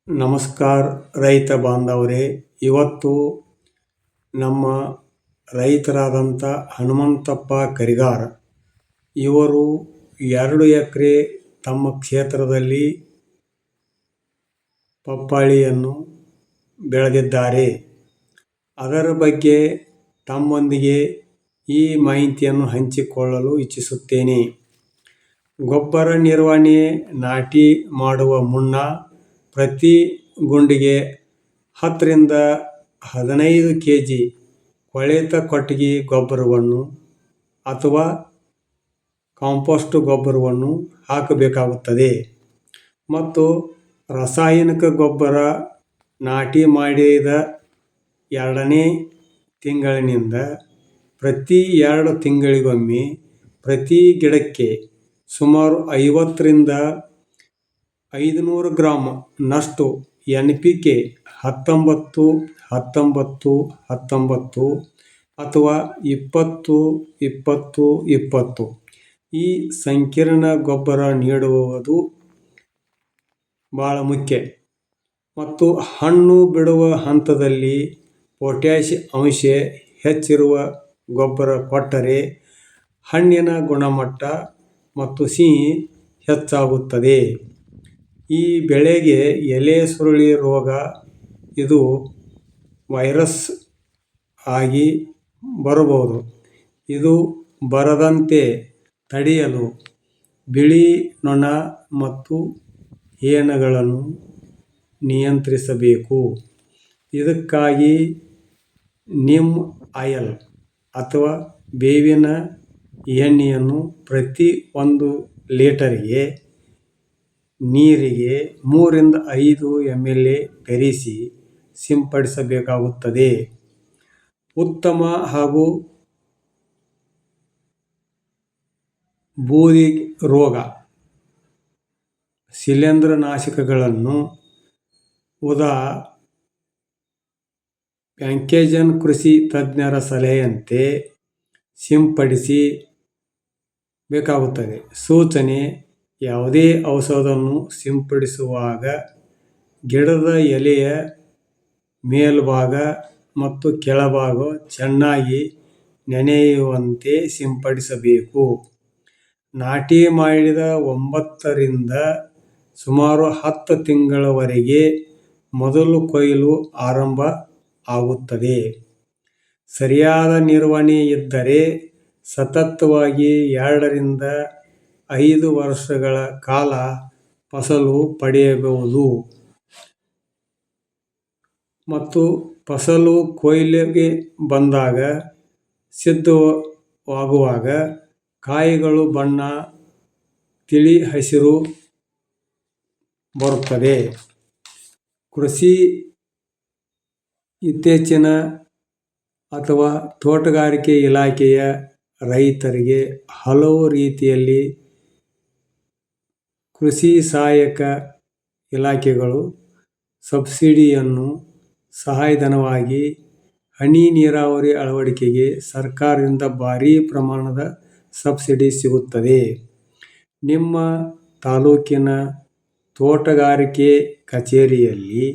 ನಮಸ್ಕಾರ ರೈತ ಬಾಂಧವರೇ, ಇವತ್ತು ನಮ್ಮ ರೈತರಾದಂಥ ಹನುಮಂತಪ್ಪ ಕರಿಗಾರ ಇವರು 2 ಎಕರೆ ತಮ್ಮ ಕ್ಷೇತ್ರದಲ್ಲಿ ಪಪ್ಪಾಳಿಯನ್ನು ಬೆಳೆದಿದ್ದಾರೆ. ಅದರ ಬಗ್ಗೆ ತಮ್ಮೊಂದಿಗೆ ಈ ಮಾಹಿತಿಯನ್ನು ಹಂಚಿಕೊಳ್ಳಲು ಇಚ್ಛಿಸುತ್ತೇನೆ. ಗೊಬ್ಬರ ನಿರ್ವಹಣೆ ನಾಟಿ ಮಾಡುವ ಮುನ್ನ ಪ್ರತಿ ಗುಂಡಿಗೆ 10 ರಿಂದ 15 kg ಕೊಳೆತ ಕೊಟ್ಟಿಗೆ ಗೊಬ್ಬರವನ್ನು ಅಥವಾ ಕಾಂಪೋಸ್ಟ್ ಗೊಬ್ಬರವನ್ನು ಹಾಕಬೇಕಾಗುತ್ತದೆ ಮತ್ತು ರಾಸಾಯನಿಕ ಗೊಬ್ಬರ ನಾಟಿ ಮಾಡಿದ 2ನೇ ತಿಂಗಳಿನಿಂದ ಪ್ರತಿ 2 ತಿಂಗಳಿಗೊಮ್ಮೆ ಪ್ರತಿ ಗಿಡಕ್ಕೆ ಸುಮಾರು 50 ರಿಂದ 500 ಗ್ರಾಂ ನಷ್ಟು NPK 19-19-19 ಅಥವಾ 20-20-20 ಈ ಸಂಕೀರ್ಣ ಗೊಬ್ಬರ ನೀಡುವುದು ಬಹಳ ಮುಖ್ಯ. ಮತ್ತು ಹಣ್ಣು ಬಿಡುವ ಹಂತದಲ್ಲಿ ಪೊಟ್ಯಾಷ್ ಅಂಶ ಹೆಚ್ಚಿರುವ ಗೊಬ್ಬರ ಕೊಟ್ಟರೆ ಹಣ್ಣಿನ ಗುಣಮಟ್ಟ ಮತ್ತು ಸಿಹಿ ಹೆಚ್ಚಾಗುತ್ತದೆ. ಈ ಬೆಳೆಗೆ ಎಲೆ ಸುರುಳಿ ರೋಗ ಇದು ವೈರಸ್ ಆಗಿ ಬರಬಹುದು. ಇದು ಬರದಂತೆ ತಡೆಯಲು ಬಿಳಿ ನೊಣ ಮತ್ತು ಹೇನುಗಳನ್ನು ನಿಯಂತ್ರಿಸಬೇಕು. ಇದಕ್ಕಾಗಿ ನೀಮ್ ಆಯಿಲ್ ಅಥವಾ ಬೇವಿನ ಎಣ್ಣೆಯನ್ನು ಪ್ರತಿ 1 ಲೀಟರ್ಗೆ ನೀರಿಗೆ 3 ರಿಂದ 5 ml ಬೆರೆಸಿ ಸಿಂಪಡಿಸಬೇಕಾಗುತ್ತದೆ. ಉತ್ತಮ ಹಾಗೂ ಬೂದಿ ರೋಗ ಶಿಲೀಂಧ್ರನಾಶಕಗಳನ್ನು ಉದಾ ಪ್ಯಾಕೇಜನ್ ಕೃಷಿ ತಜ್ಞರ ಸಲಹೆಯಂತೆ ಸಿಂಪಡಿಸಿ ಬೇಕಾಗುತ್ತದೆ. ಸೂಚನೆ: ಯಾವುದೇ ಔಷಧವನ್ನು ಸಿಂಪಡಿಸುವಾಗ ಗಿಡದ ಎಲೆಯ ಮೇಲ್ಭಾಗ ಮತ್ತು ಕೆಳಭಾಗ ಚೆನ್ನಾಗಿ ನೆನೆಯುವಂತೆ ಸಿಂಪಡಿಸಬೇಕು. ನಾಟಿ ಮಾಡಿದ 9 ರಿಂದ ಸುಮಾರು 10 ತಿಂಗಳವರೆಗೆ ಮೊದಲು ಕೊಯ್ಲು ಆರಂಭ ಆಗುತ್ತದೆ. ಸರಿಯಾದ ನಿರ್ವಹಣೆ ಇದ್ದರೆ ಸತತವಾಗಿ 2 ರಿಂದ 5 ವರ್ಷಗಳ ಕಾಲ ಫಸಲು ಪಡೆಯಬಹುದು. ಮತ್ತು ಫಸಲು ಕೊಯ್ಲಿಗೆ ಬಂದಾಗ ಸಿದ್ಧವಾಗುವಾಗ ಕಾಯಿಗಳ ಬಣ್ಣ ತಿಳಿ ಹಸಿರು ಬರುತ್ತದೆ. ಕೃಷಿ ಇತ್ತೀಚಿನ ಅಥವಾ ತೋಟಗಾರಿಕೆ ಇಲಾಖೆಯ ರೈತರಿಗೆ ಹಲವು ರೀತಿಯಲ್ಲಿ ಕೃಷಿ ಸಹಾಯಕ ಇಲಾಖೆಗಳು ಸಬ್ಸಿಡಿಯನ್ನು ಸಹಾಯಧನವಾಗಿ ಹನಿ ನೀರಾವರಿ ಅಳವಡಿಕೆಗೆ ಸರ್ಕಾರದಿಂದ ಭಾರೀ ಪ್ರಮಾಣದ ಸಬ್ಸಿಡಿ ಸಿಗುತ್ತದೆ. ನಿಮ್ಮ ತಾಲೂಕಿನ ತೋಟಗಾರಿಕೆ ಕಚೇರಿಯಲ್ಲಿ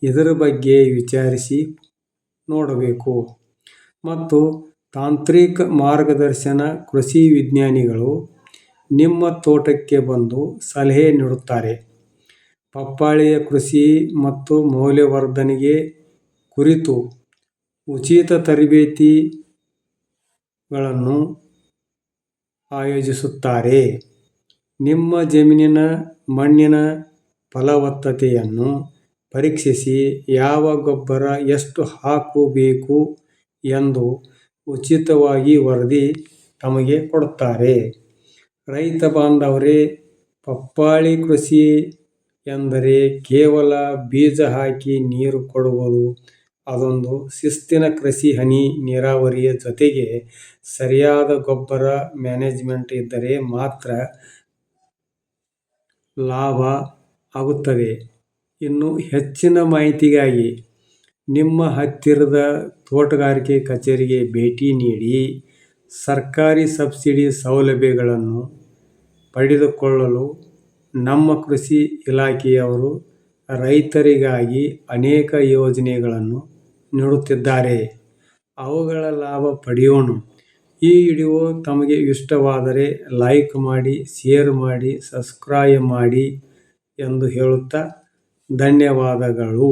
ಇದರ ಬಗ್ಗೆ ವಿಚಾರಿಸಿ ನೋಡಬೇಕು. ಮತ್ತು ತಾಂತ್ರಿಕ ಮಾರ್ಗದರ್ಶನ: ಕೃಷಿ ವಿಜ್ಞಾನಿಗಳು ನಿಮ್ಮ ತೋಟಕ್ಕೆ ಬಂದು ಸಲಹೆ ನೀಡುತ್ತಾರೆ. ಪಪ್ಪಾಳಿಯ ಕೃಷಿ ಮತ್ತು ಮೌಲ್ಯವರ್ಧನೆ ಕುರಿತು ಉಚಿತ ತರಬೇತಿಗಳನ್ನು ಆಯೋಜಿಸುತ್ತಾರೆ. ನಿಮ್ಮ ಜಮೀನಿನ ಮಣ್ಣಿನ ಫಲವತ್ತತೆಯನ್ನು ಪರೀಕ್ಷಿಸಿ ಯಾವ ಗೊಬ್ಬರ ಎಷ್ಟು ಹಾಕಬೇಕು ಎಂದು ಉಚಿತವಾಗಿ ವರದಿ ತಮಗೆ ಕೊಡುತ್ತಾರೆ. ರೈತ ಬಾಂಧವರೇ, ಪಪ್ಪಾಳಿ ಕೃಷಿ ಎಂದರೆ ಕೇವಲ ಬೀಜ ಹಾಕಿ ನೀರು ಕೊಡುವುದು. ಅದೊಂದು ಶಿಸ್ತಿನ ಕೃಷಿ. ಹನಿ ನೀರಾವರಿಯ ಜೊತೆಗೆ ಸರಿಯಾದ ಗೊಬ್ಬರ ಮ್ಯಾನೇಜ್ಮೆಂಟ್ ಇದ್ದರೆ ಮಾತ್ರ ಲಾಭ ಆಗುತ್ತದೆ. ಇನ್ನು ಹೆಚ್ಚಿನ ಮಾಹಿತಿಗಾಗಿ ನಿಮ್ಮ ಹತ್ತಿರದ ತೋಟಗಾರಿಕೆ ಕಚೇರಿಗೆ ಭೇಟಿ ನೀಡಿ ಸರ್ಕಾರಿ ಸಬ್ಸಿಡಿ ಸೌಲಭ್ಯಗಳನ್ನು ಪಡೆದುಕೊಳ್ಳಲು ನಮ್ಮ ಕೃಷಿ ಇಲಾಖೆಯವರು ರೈತರಿಗಾಗಿ ಅನೇಕ ಯೋಜನೆಗಳನ್ನು ನೀಡುತ್ತಿದ್ದಾರೆ. ಅವುಗಳ ಲಾಭ ಪಡೆಯೋಣ. ಈ ವಿಡಿಯೋ ತಮಗೆ ಇಷ್ಟವಾದರೆ ಲೈಕ್ ಮಾಡಿ, ಶೇರ್ ಮಾಡಿ, ಸಬ್ಸ್ಕ್ರೈಬ್ ಮಾಡಿ ಎಂದು ಹೇಳುತ್ತಾ ಧನ್ಯವಾದಗಳು.